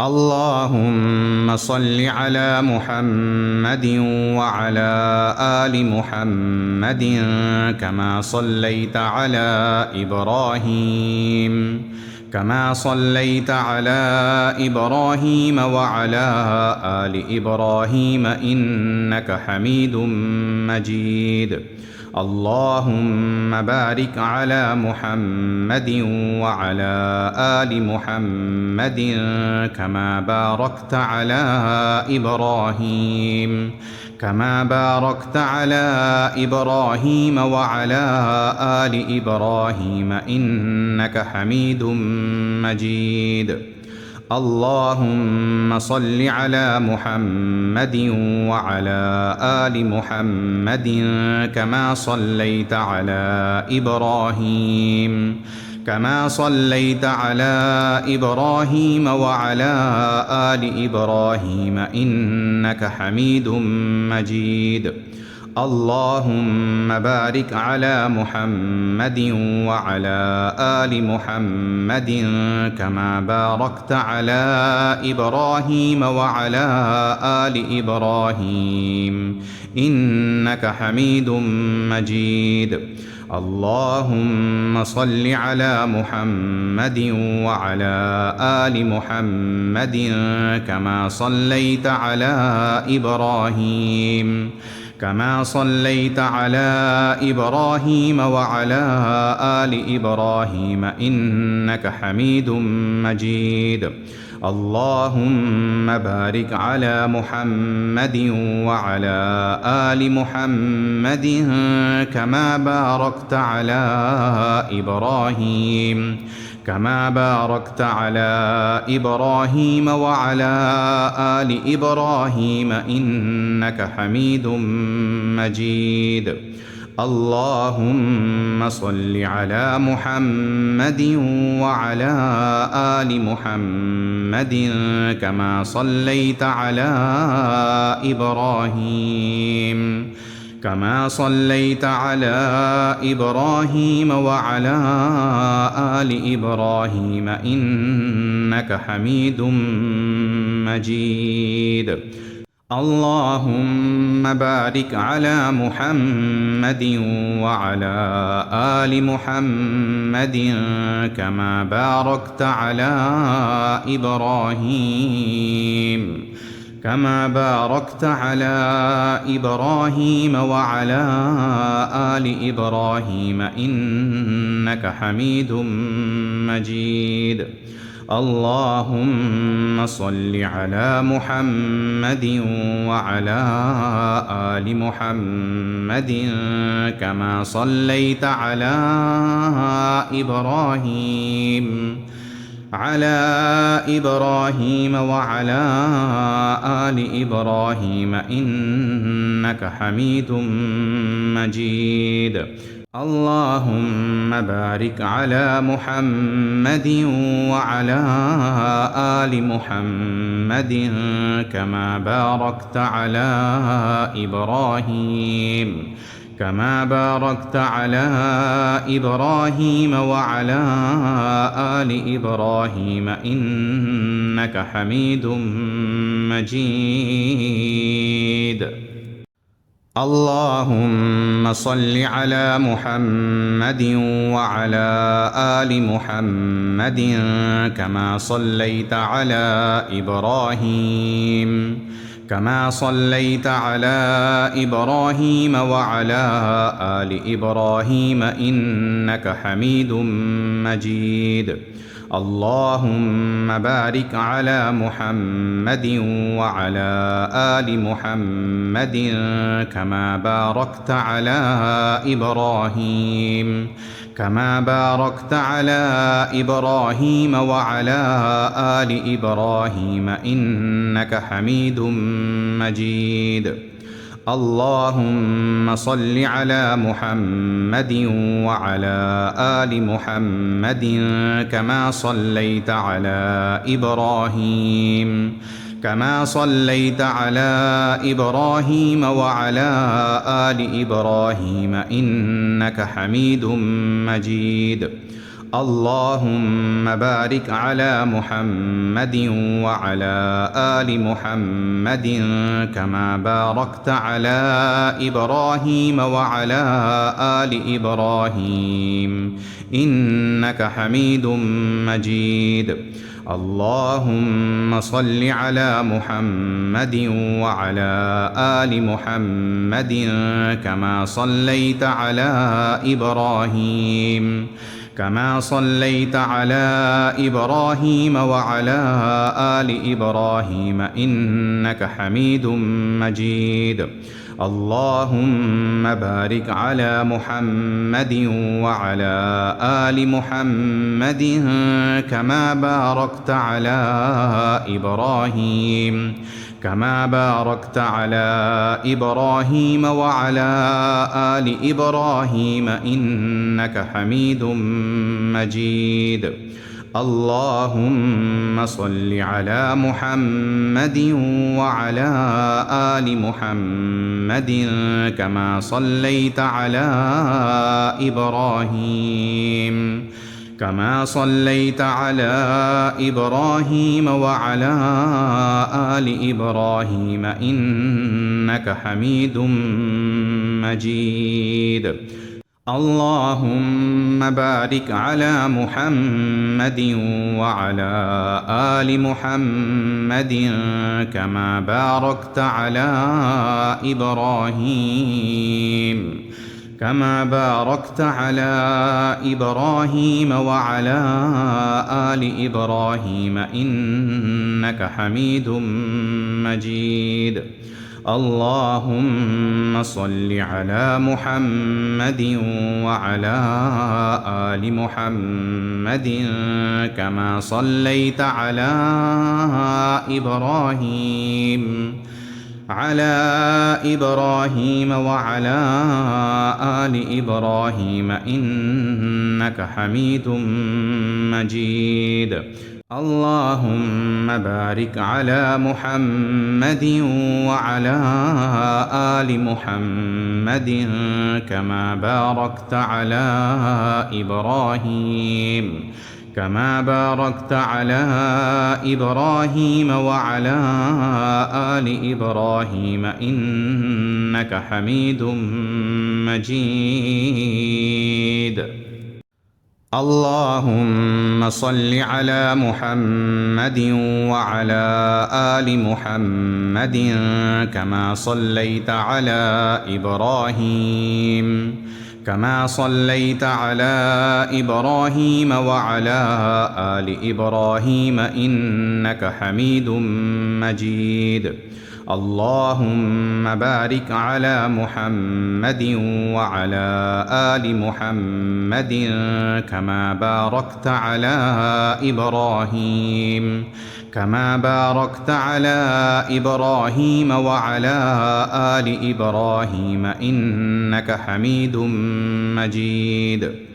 اللهم صل على محمد وعلى آل محمد كما صليت على إبراهيم وعلى آل إبراهيم إنك حميد مجيد. اللهم بارك على محمد وعلى آل محمد كما باركت على إبراهيم وعلى آل إبراهيم إنك حميد مجيد. اللهم صل على محمد وعلى آل محمد كما صليت على إبراهيم وعلى آل إبراهيم إنك حميد مجيد. اللهم بارك على محمد وعلى آل محمد كما باركت على إبراهيم وعلى آل إبراهيم إنك حميد مجيد. اللهم صل على محمد وعلى آل محمد كما صليت على إبراهيم وعلى آل إبراهيم إنك حميد مجيد. اللهم بارك على محمد وعلى آل محمد كما باركت على إبراهيم وعلى آل إبراهيم إنك حميد مجيد. اللهم صل على محمد وعلى آل محمد كما صليت على إبراهيم وعلى آل إبراهيم إنك حميد مجيد. اللهم بارك على محمد وعلى آل محمد كما باركت على إبراهيم وعلى آل إبراهيم إنك حميد مجيد. اللهم صل على محمد وعلى آل محمد كما صليت على إبراهيم وعلى آل إبراهيم إنك حميد مجيد. اللهم بارك على محمد وعلى آل محمد كما باركت على إبراهيم وعلى آل إبراهيم إنك حميد مجيد. اللهم صل على محمد وعلى آل محمد كما صليت على إبراهيم وعلى آل إبراهيم إنك حميد مجيد. اللهم بارك على محمد وعلى آل محمد كما باركت على إبراهيم وعلى آل إبراهيم إنك حميد مجيد. اللهم صل على محمد وعلى آل محمد كما صليت على إبراهيم وعلى آل إبراهيم إنك حميد مجيد. اللهم بارك على محمد وعلى آل محمد كما باركت على إبراهيم وعلى آل إبراهيم إنك حميد مجيد. اللهم صل على محمد وعلى آل محمد كما صليت على إبراهيم وعلى آل إبراهيم إنك حميد مجيد. اللهم بارك على محمد وعلى آل محمد كما باركت على إبراهيم وعلى آل إبراهيم إنك حميد مجيد. اللهم صل على محمد وعلى آل محمد كما صليت على إبراهيم وعلى آل إبراهيم إنك حميد مجيد. اللهم بارك على محمد وعلى آل محمد كما باركت على إبراهيم وعلى آل إبراهيم إنك حميد مجيد. اللهم صل على محمد وعلى آل محمد كما صليت على إبراهيم وعلى آل إبراهيم إنك حميد مجيد. اللهم بارك على محمد وعلى آل محمد كما باركت على إبراهيم وعلى آل إبراهيم إنك حميد مجيد. اللهم صل على محمد وعلى آل محمد كما صليت على إبراهيم وعلى آل إبراهيم إنك حميد مجيد. اللهم بارك على محمد وعلى آل محمد كما باركت على إبراهيم وعلى آل إبراهيم إنك حميد مجيد.